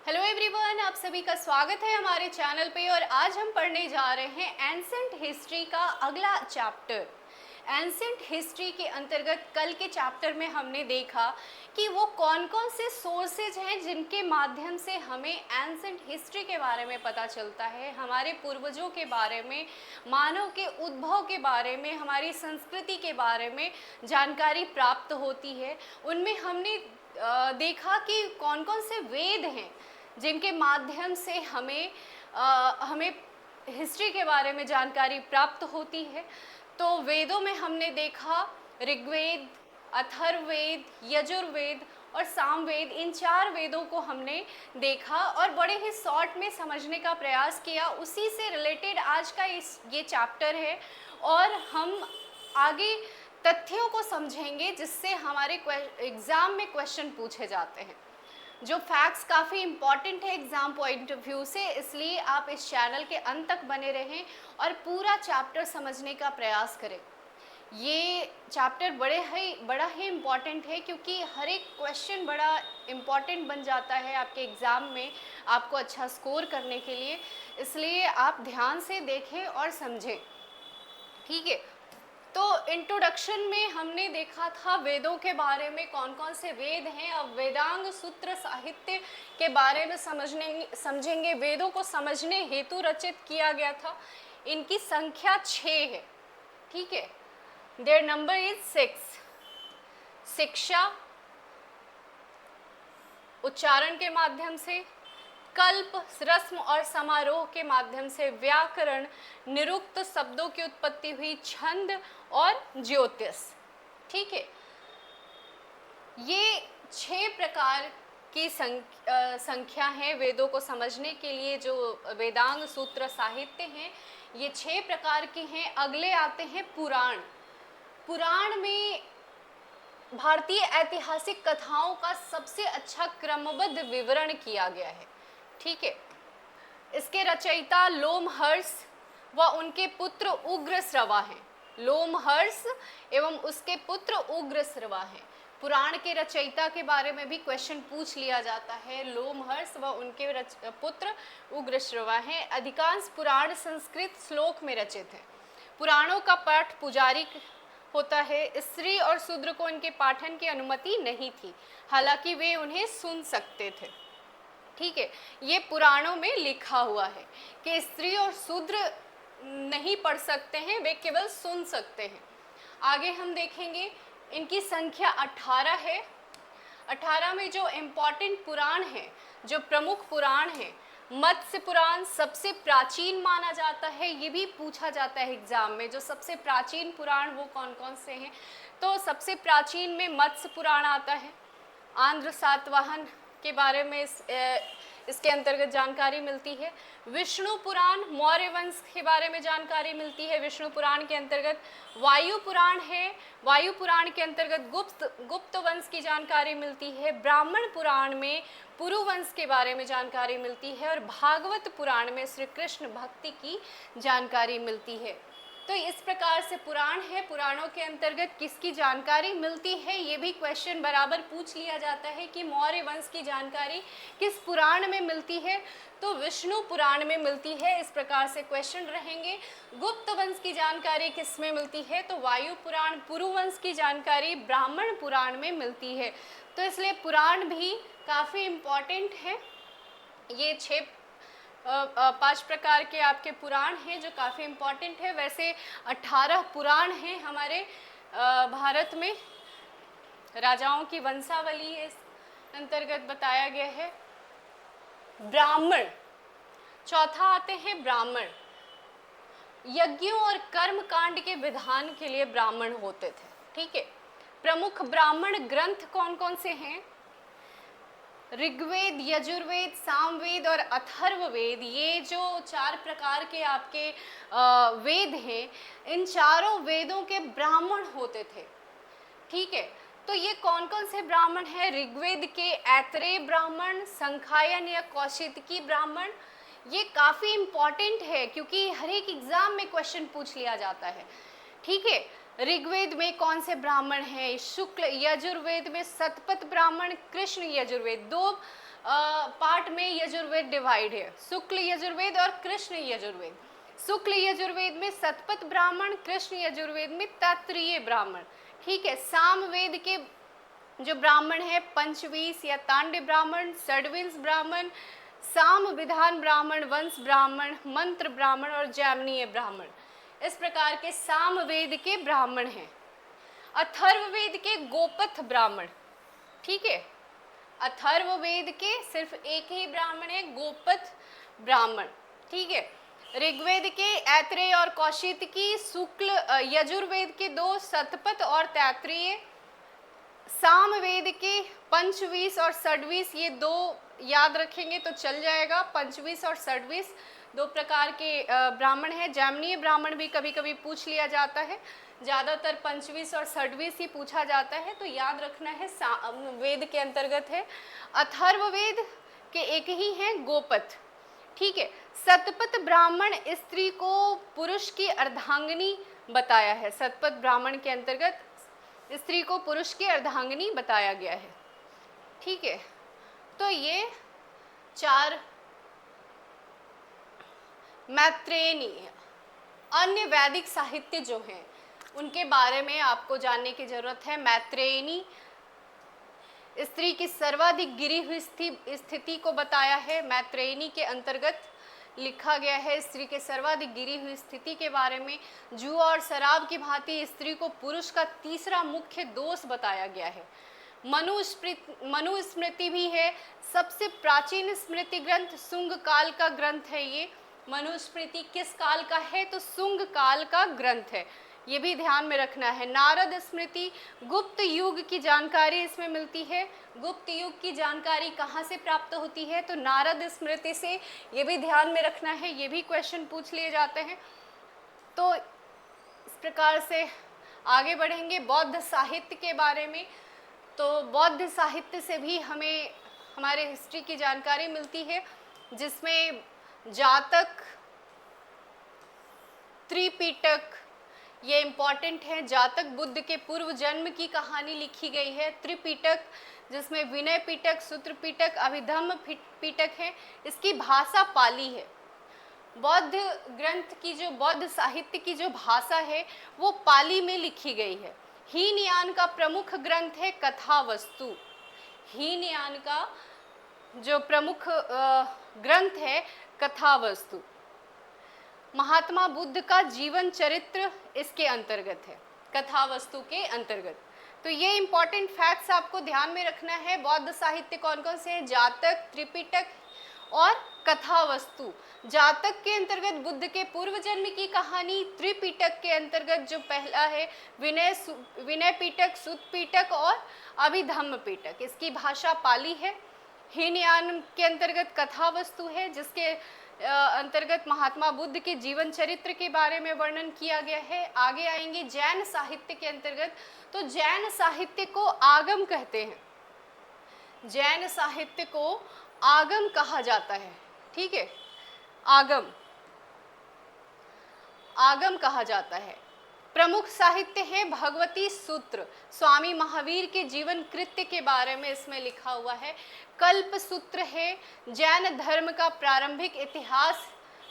Hello everyone, आप सभी का स्वागत है हमारे चैनल पे। और आज हम पढ़ने जा रहे हैं एंसेंट हिस्ट्री का अगला चैप्टर। एंसेंट हिस्ट्री के अंतर्गत कल के चैप्टर में हमने देखा कि वो कौन कौन से सोर्सेज हैं जिनके माध्यम से हमें एंसेंट हिस्ट्री के बारे में पता चलता है, हमारे पूर्वजों के बारे में, मानव के उद्भव के बारे में, हमारी संस्कृति के बारे में जानकारी प्राप्त होती है। उनमें हमने देखा कि कौन कौन से वेद हैं जिनके माध्यम से हमें हिस्ट्री के बारे में जानकारी प्राप्त होती है। तो वेदों में हमने देखा ऋग्वेद, अथर्ववेद, यजुर्वेद और सामवेद। इन 4 वेदों को हमने देखा और बड़े ही शॉर्ट में समझने का प्रयास किया। उसी से रिलेटेड आज का ये चैप्टर है और हम आगे तथ्यों को समझेंगे जिससे हमारे एग्ज़ाम में क्वेश्चन पूछे जाते हैं, जो फैक्ट्स काफ़ी इम्पॉर्टेंट है एग्ज़ाम पॉइंट ऑफ व्यू से। इसलिए आप इस चैनल के अंत तक बने रहें और पूरा चैप्टर समझने का प्रयास करें। ये चैप्टर बड़ा ही इम्पॉर्टेंट है क्योंकि हर एक क्वेश्चन बड़ा इम्पॉर्टेंट बन जाता है आपके एग्ज़ाम में, आपको अच्छा स्कोर करने के लिए। इसलिए आप ध्यान से देखें और समझें, ठीक है। तो इंट्रोडक्शन में हमने देखा था वेदों के बारे में, कौन कौन से वेद हैं। अब वेदांग सूत्र साहित्य के बारे में समझेंगे। वेदों को समझने हेतु रचित किया गया था। इनकी संख्या 6 है, ठीक है। There number is 6। शिक्षा, उच्चारण के माध्यम से, कल्प, रस्म और समारोह के माध्यम से, व्याकरण, निरुक्त शब्दों की उत्पत्ति हुई, छंद और ज्योतिष, ठीक है। ये 6 प्रकार की संख्या है वेदों को समझने के लिए। जो वेदांग सूत्र साहित्य हैं ये 6 प्रकार की हैं। अगले आते हैं पुराण। पुराण में भारतीय ऐतिहासिक कथाओं का सबसे अच्छा क्रमबद्ध विवरण किया गया है, ठीक है। इसके रचयिता लोमहर्ष व उनके पुत्र उग्रश्रवा हैं। लोमहर्ष एवं उसके पुत्र उग्रश्रवा हैं। पुराण के रचयिता के बारे में भी क्वेश्चन पूछ लिया जाता है। लोमहर्ष व उनके पुत्र उग्रश्रवा हैं। अधिकांश पुराण संस्कृत श्लोक में रचित हैं। पुराणों का पाठ पुजारी होता है। स्त्री और शूद्र को इनके पाठन की अनुमति नहीं थी, हालांकि वे उन्हें सुन सकते थे, ठीक है। ये पुराणों में लिखा हुआ है कि स्त्री और शूद्र नहीं पढ़ सकते हैं, वे केवल सुन सकते हैं। आगे हम देखेंगे इनकी संख्या 18 है। 18 में जो इम्पॉर्टेंट पुराण है, जो प्रमुख पुराण है, मत्स्य पुराण सबसे प्राचीन माना जाता है। ये भी पूछा जाता है एग्जाम में, जो सबसे प्राचीन पुराण वो कौन कौन से हैं। तो सबसे प्राचीन में मत्स्य पुराण आता है। आंध्र सातवाहन के बारे में इसके अंतर्गत जानकारी मिलती है। विष्णु पुराण मौर्य वंश के बारे में जानकारी मिलती है विष्णु पुराण के अंतर्गत। वायु पुराण है, वायु पुराण के अंतर्गत गुप्त वंश की जानकारी मिलती है। ब्राह्मण पुराण में पुरु वंश के बारे में जानकारी मिलती है और भागवत पुराण में श्री कृष्ण भक्ति की जानकारी मिलती है। तो इस प्रकार से पुराण है। पुराणों के अंतर्गत किसकी जानकारी मिलती है, ये भी क्वेश्चन बराबर पूछ लिया जाता है कि मौर्य वंश की जानकारी किस पुराण में मिलती है, तो विष्णु पुराण में मिलती है। इस प्रकार से क्वेश्चन रहेंगे। गुप्त वंश की जानकारी किस में मिलती है, तो वायु पुराण। पुरु वंश की जानकारी ब्राह्मण पुराण में मिलती है। तो इसलिए पुराण भी काफ़ी इम्पॉर्टेंट है। ये 5 प्रकार के आपके पुराण हैं जो काफ़ी इम्पॉर्टेंट है। वैसे 18 पुराण हैं हमारे भारत में। राजाओं की वंशावली इस अंतर्गत बताया गया है। ब्राह्मण, चौथा आते हैं ब्राह्मण। यज्ञों और कर्म कांड के विधान के लिए ब्राह्मण होते थे, ठीक है। प्रमुख ब्राह्मण ग्रंथ कौन कौन से हैं? ऋग्वेद, यजुर्वेद, सामवेद और अथर्ववेद। ये जो 4 प्रकार के आपके वेद हैं, इन चारों वेदों के ब्राह्मण होते थे, ठीक है। तो ये कौन कौन से ब्राह्मण हैं? ऋग्वेद के ऐतरेय ब्राह्मण, संखायन या कौशितकी ब्राह्मण। ये काफ़ी इम्पॉर्टेंट है क्योंकि हर एक एग्ज़ाम में क्वेश्चन पूछ लिया जाता है, ठीक है। ऋग्वेद में कौन से ब्राह्मण हैं? शुक्ल यजुर्वेद में शतपथ ब्राह्मण, कृष्ण यजुर्वेद, दो पार्ट में यजुर्वेद डिवाइड है, शुक्ल यजुर्वेद और कृष्ण यजुर्वेद। शुक्ल यजुर्वेद में शतपथ ब्राह्मण, कृष्ण यजुर्वेद में तैत्तिरीय ब्राह्मण। ठीक है, सामवेद के जो ब्राह्मण है पंचवीस या तांड्य ब्राह्मण, षड्विंश ब्राह्मण, साम विधान ब्राह्मण, वंश ब्राह्मण, मंत्र ब्राह्मण और जैमिनीय ब्राह्मण, इस प्रकार के सामवेद के ब्राह्मण हैं। अथर्ववेद के गोपथ ब्राह्मण, ठीक है, अथर्ववेद के सिर्फ एक ही ब्राह्मण है, गोपथ ब्राह्मण। ठीक है, ऋग्वेद के ऐत्रेय और कौशिकी, शुक्ल यजुर्वेद के दो शतपथ और तैत्तिरीय, सामवेद के पंचवीस और षड्विश, ये दो याद रखेंगे तो चल जाएगा। पंचवीस और षड्विश दो प्रकार के ब्राह्मण हैं। जैमिनीय ब्राह्मण भी कभी कभी पूछ लिया जाता है, ज़्यादातर पंचवीस और षड्विश ही पूछा जाता है, तो याद रखना है वेद के अंतर्गत है। अथर्ववेद के एक ही हैं गोपथ। ठीक है, शतपथ ब्राह्मण स्त्री को पुरुष की अर्धांगिनी बताया है। शतपथ ब्राह्मण के अंतर्गत स्त्री को पुरुष की अर्धांगिनी बताया गया है। ठीक है, तो ये चार मैत्रेयनी अन्य वैदिक साहित्य जो हैं उनके बारे में आपको जानने की जरूरत है। मैत्रेयनी स्त्री की सर्वाधिक गिरी हुई स्थिति को बताया है। मैत्रेयनी के अंतर्गत लिखा गया है स्त्री के सर्वाधिक गिरी हुई स्थिति के बारे में। जुआ और शराब की भांति स्त्री को पुरुष का तीसरा मुख्य दोष बताया गया है। मनुस्मृति भी है, सबसे प्राचीन स्मृति ग्रंथ शुंग काल का ग्रंथ है। ये मनुस्मृति किस काल का है? तो शुंग काल का ग्रंथ है, ये भी ध्यान में रखना है। नारद स्मृति गुप्त युग की जानकारी इसमें मिलती है। गुप्त युग की जानकारी कहाँ से प्राप्त होती है? तो नारद स्मृति से, ये भी ध्यान में रखना है, ये भी क्वेश्चन पूछ लिए जाते हैं। तो इस प्रकार से आगे बढ़ेंगे बौद्ध साहित्य के बारे में। तो बौद्ध साहित्य से भी हमें हमारे हिस्ट्री की जानकारी मिलती है, जिसमें जातक, त्रिपिटक, ये इम्पॉर्टेंट है। जातक बुद्ध के पूर्व जन्म की कहानी लिखी गई है। त्रिपिटक जिसमें विनय पिटक, सूत्र पिटक, अभिधम्म पिटक है, इसकी भाषा पाली है। बौद्ध ग्रंथ की जो बौद्ध साहित्य की जो भाषा है वो पाली में लिखी गई है। हीनयान का प्रमुख ग्रंथ है कथावस्तु। हीनयान का जो प्रमुख ग्रंथ है कथावस्तु। महात्मा बुद्ध का जीवन चरित्र इसके अंतर्गत है, कथावस्तु के अंतर्गत। तो ये इंपॉर्टेंट फैक्ट्स आपको ध्यान में रखना है। बौद्ध साहित्य कौन कौन से हैं? जातक, त्रिपिटक और कथावस्तु। जातक के अंतर्गत बुद्ध के पूर्व जन्म की कहानी, त्रिपिटक के अंतर्गत जो पहला है विनय पिटक, सूत पिटक और अभिधम्म पिटक, इसकी भाषा पाली है। हीनयान के अंतर्गत कथावस्तु है, जिसके अंतर्गत महात्मा बुद्ध के जीवन चरित्र के बारे में वर्णन किया गया है। आगे आएंगे जैन साहित्य के अंतर्गत। तो जैन साहित्य को आगम कहते हैं। जैन साहित्य को आगम कहा जाता है। ठीक है, आगम, आगम कहा जाता है। प्रमुख साहित्य है भगवती सूत्र, स्वामी महावीर के जीवन कृत्य के बारे में इसमें लिखा हुआ है। कल्प सूत्र है, जैन धर्म का प्रारंभिक इतिहास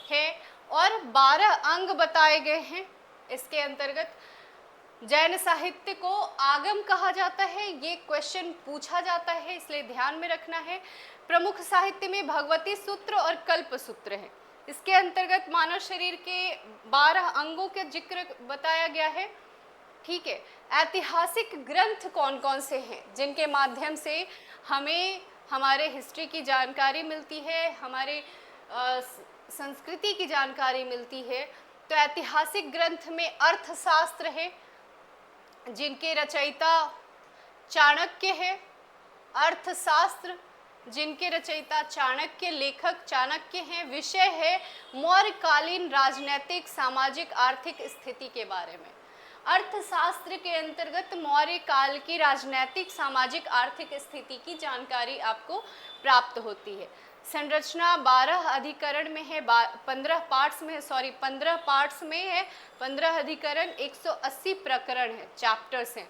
है और 12 अंग बताए गए हैं। इसके अंतर्गत जैन साहित्य को आगम कहा जाता है। ये क्वेश्चन पूछा जाता है, इसलिए ध्यान में रखना है। प्रमुख साहित्य में भगवती सूत्र और कल्प सूत्र है। इसके अंतर्गत मानव शरीर के 12 अंगों के जिक्र बताया गया है। ठीक है, ऐतिहासिक ग्रंथ कौन कौन से हैं जिनके माध्यम से हमें हमारे हिस्ट्री की जानकारी मिलती है, हमारे संस्कृति की जानकारी मिलती है? तो ऐतिहासिक ग्रंथ में अर्थशास्त्र है, जिनके रचयिता चाणक्य है। अर्थशास्त्र जिनके रचयिता चाणक्य, लेखक चाणक्य हैं। विषय है मौर्यकालीन राजनैतिक, सामाजिक, आर्थिक स्थिति के बारे में। अर्थशास्त्र के अंतर्गत मौर्य काल की राजनैतिक, सामाजिक, आर्थिक स्थिति की जानकारी आपको प्राप्त होती है। संरचना 12 अधिकरण में है, 15 पार्ट्स में है, 15 पार्ट्स में है, 15 अधिकरण, 180 प्रकरण है, चैप्टर्स हैं।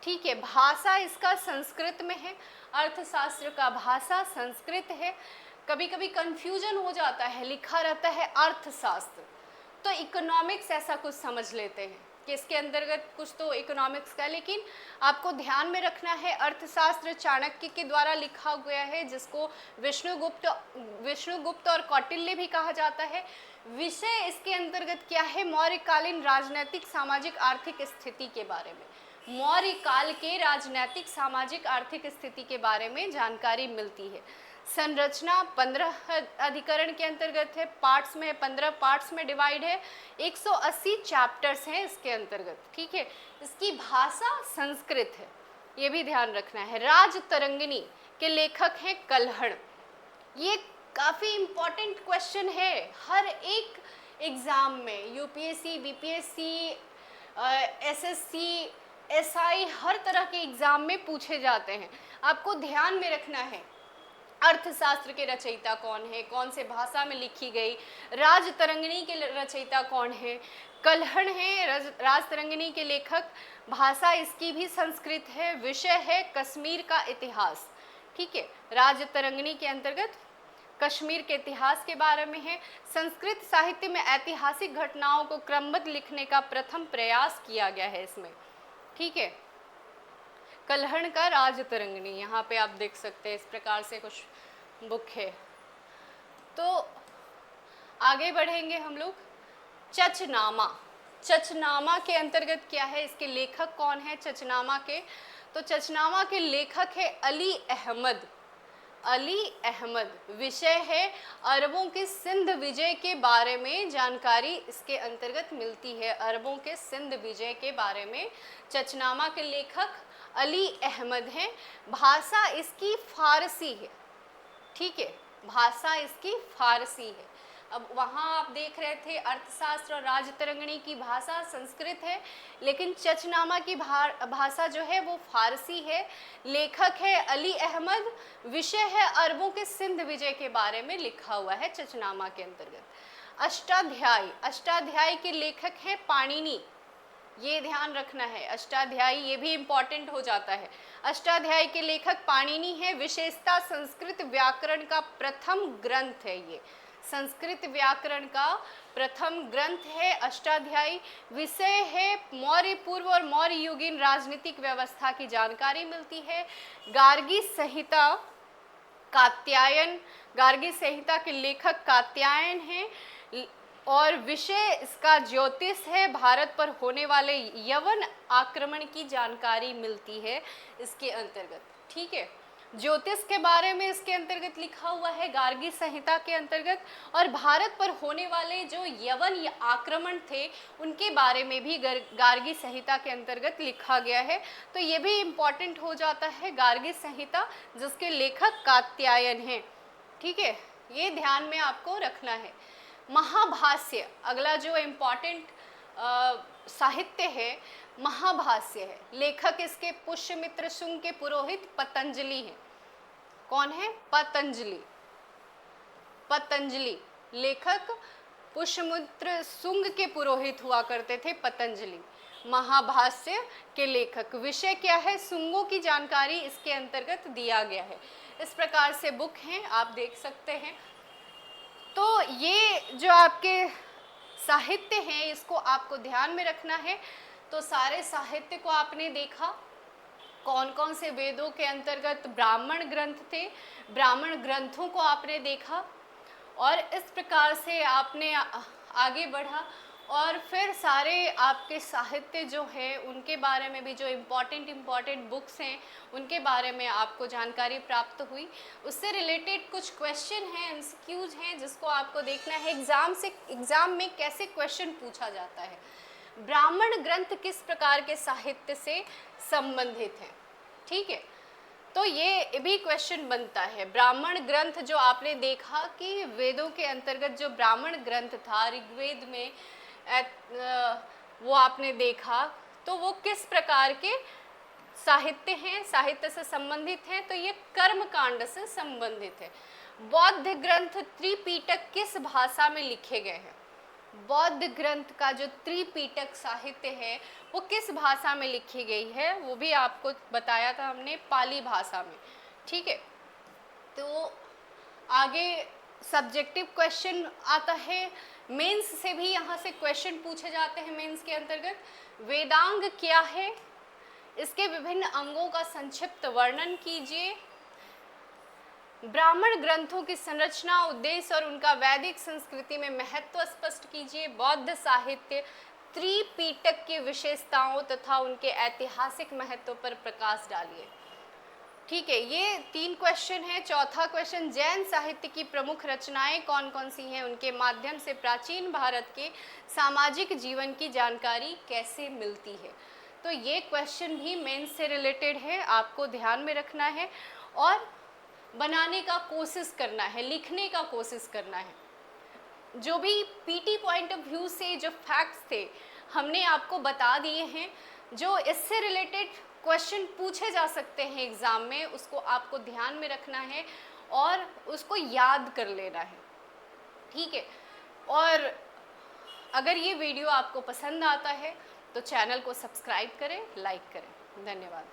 ठीक है। भाषा इसका संस्कृत में है, अर्थशास्त्र का भाषा संस्कृत है। कभी कभी कंफ्यूजन हो जाता है, लिखा रहता है अर्थशास्त्र, तो इकोनॉमिक्स ऐसा कुछ समझ लेते हैं कि इसके अंतर्गत कुछ तो इकोनॉमिक्स का, लेकिन आपको ध्यान में रखना है अर्थशास्त्र चाणक्य के द्वारा लिखा गया है, जिसको विष्णुगुप्त और कौटिल्य भी कहा जाता है। विषय इसके अंतर्गत क्या है? मौर्यकालीन राजनैतिक सामाजिक आर्थिक स्थिति के बारे में, मौर्य काल के राजनैतिक सामाजिक आर्थिक स्थिति के बारे में जानकारी मिलती है। संरचना 15 अधिकरण के अंतर्गत है, पार्ट्स में 15 पार्ट्स में डिवाइड है, 180 चैप्टर्स हैं इसके अंतर्गत। ठीक है। इसकी भाषा संस्कृत है, ये भी ध्यान रखना है। राजतरंगिणी के लेखक हैं कल्हण। ये काफ़ी इम्पॉर्टेंट क्वेश्चन है, हर एक एग्ज़ाम में, यूपीएससी, बीपीएससी, एसएससी, एसआई, हर तरह के एग्ज़ाम में पूछे जाते हैं। आपको ध्यान में रखना है अर्थशास्त्र के रचयिता कौन है, कौन से भाषा में लिखी गई, राजतरंगिणी के रचयिता कौन है, कल्हण है राजतरंगिणी के लेखक, भाषा इसकी भी संस्कृत है, विषय है कश्मीर का इतिहास। ठीक है। राजतरंगिणी के अंतर्गत कश्मीर के इतिहास के बारे में है। संस्कृत साहित्य में ऐतिहासिक घटनाओं को क्रमबद्ध लिखने का प्रथम प्रयास किया गया है इसमें। ठीक है। कल्हण का राजतरंगिणी, यहाँ पे आप देख सकते हैं, इस प्रकार से कुछ बुक है। तो आगे बढ़ेंगे हम लोग। चचनामा, चचनामा के अंतर्गत क्या है, इसके लेखक कौन है चचनामा के? तो चचनामा के लेखक है अली अहमद। अली अहमद। विषय है अरबों के सिंध विजय के बारे में जानकारी इसके अंतर्गत मिलती है, अरबों के सिंध विजय के बारे में। चचनामा के लेखक अली अहमद हैं। भाषा इसकी फारसी है। ठीक है। भाषा इसकी फारसी है। अब वहाँ आप देख रहे थे अर्थशास्त्र और राजतरंगिणी की भाषा संस्कृत है, लेकिन चचनामा की भाषा जो है वो फारसी है। लेखक है अली अहमद, विषय है अरबों के सिंध विजय के बारे में लिखा हुआ है चचनामा के अंतर्गत। अष्टाध्यायी, अष्टाध्यायी के लेखक हैं पाणिनि। ये ध्यान रखना है, अष्टाध्यायी ये भी इम्पॉर्टेंट हो जाता है। अष्टाध्यायी के लेखक पाणिनि है। विशेषता संस्कृत व्याकरण का प्रथम ग्रंथ है, ये संस्कृत व्याकरण का प्रथम ग्रंथ है अष्टाध्यायी। विषय है मौर्य पूर्व और मौर्य युगीन राजनीतिक व्यवस्था की जानकारी मिलती है। गार्गी संहिता, कात्यायन, गार्गी संहिता के लेखक कात्यायन हैं और विषय इसका ज्योतिष है। भारत पर होने वाले यवन आक्रमण की जानकारी मिलती है इसके अंतर्गत। ठीक है। ज्योतिष के बारे में इसके अंतर्गत लिखा हुआ है गार्गी संहिता के अंतर्गत, और भारत पर होने वाले जो यवन आक्रमण थे उनके बारे में भी गार्गी संहिता के अंतर्गत लिखा गया है। तो ये भी इम्पॉर्टेंट हो जाता है गार्गी संहिता, जिसके लेखक कात्यायन हैं। ठीक है। ये ध्यान में आपको रखना है। महाभाष्य, अगला जो इम्पॉर्टेंट साहित्य है महाभाष्य है। लेखक इसके पुष्यमित्र शुंग के पुरोहित पतंजलि हैं। कौन है? पतंजलि। पतंजलि लेखक पुष्यमित्र शुंग के पुरोहित हुआ करते थे पतंजलि। महाभाष्य के लेखक। विषय क्या है? शुंगों की जानकारी इसके अंतर्गत दिया गया है। इस प्रकार से बुक हैं, आप देख सकते हैं। तो ये जो आपके साहित्य हैं इसको आपको ध्यान में रखना है। तो सारे साहित्य को आपने देखा, कौन कौन से वेदों के अंतर्गत ब्राह्मण ग्रंथ थे, ब्राह्मण ग्रंथों को आपने देखा, और इस प्रकार से आपने आगे बढ़ा। और फिर सारे आपके साहित्य जो है उनके बारे में भी, जो इम्पॉर्टेंट बुक्स हैं उनके बारे में आपको जानकारी प्राप्त हुई। उससे रिलेटेड कुछ क्वेश्चन हैं, एमसीक्यूज हैं, जिसको आपको देखना है एग्ज़ाम में कैसे क्वेश्चन पूछा जाता है। ब्राह्मण ग्रंथ किस प्रकार के साहित्य से संबंधित हैं? ठीक है। तो ये भी क्वेश्चन बनता है। ब्राह्मण ग्रंथ जो आपने देखा कि वेदों के अंतर्गत जो ब्राह्मण ग्रंथ था ऋग्वेद में, वो आपने देखा, तो वो किस प्रकार के साहित्य हैं, साहित्य से संबंधित हैं? तो ये कर्म कांड से संबंधित है। बौद्ध ग्रंथ त्रिपिटक किस भाषा में लिखे गए हैं? बौद्ध ग्रंथ का जो त्रिपिटक साहित्य है वो किस भाषा में लिखी गई है, वो भी आपको बताया था हमने, पाली भाषा में। ठीक है, तो आगे सब्जेक्टिव क्वेश्चन आता है, मेंस से भी यहाँ से क्वेश्चन पूछे जाते हैं। मेंस के अंतर्गत वेदांग क्या है, इसके विभिन्न अंगों का संक्षिप्त वर्णन कीजिए, ब्राह्मण ग्रंथों की संरचना, उद्देश्य और उनका वैदिक संस्कृति में महत्व स्पष्ट कीजिए, बौद्ध साहित्य त्रिपिटक की विशेषताओं तथा उनके ऐतिहासिक महत्व पर प्रकाश डालिए। ठीक है, ये 3 क्वेश्चन है। चौथा क्वेश्चन, जैन साहित्य की प्रमुख रचनाएं कौन कौन सी हैं, उनके माध्यम से प्राचीन भारत के सामाजिक जीवन की जानकारी कैसे मिलती है। तो ये क्वेश्चन भी मेंस से रिलेटेड है, आपको ध्यान में रखना है और बनाने का कोशिश करना है, लिखने का कोशिश करना है। जो भी पीटी पॉइंट ऑफ व्यू से जो फैक्ट्स थे हमने आपको बता दिए हैं, जो इससे रिलेटेड क्वेश्चन पूछे जा सकते हैं एग्ज़ाम में, उसको आपको ध्यान में रखना है और उसको याद कर लेना है। ठीक है, और अगर ये वीडियो आपको पसंद आता है तो चैनल को सब्सक्राइब करें, लाइक करें। धन्यवाद।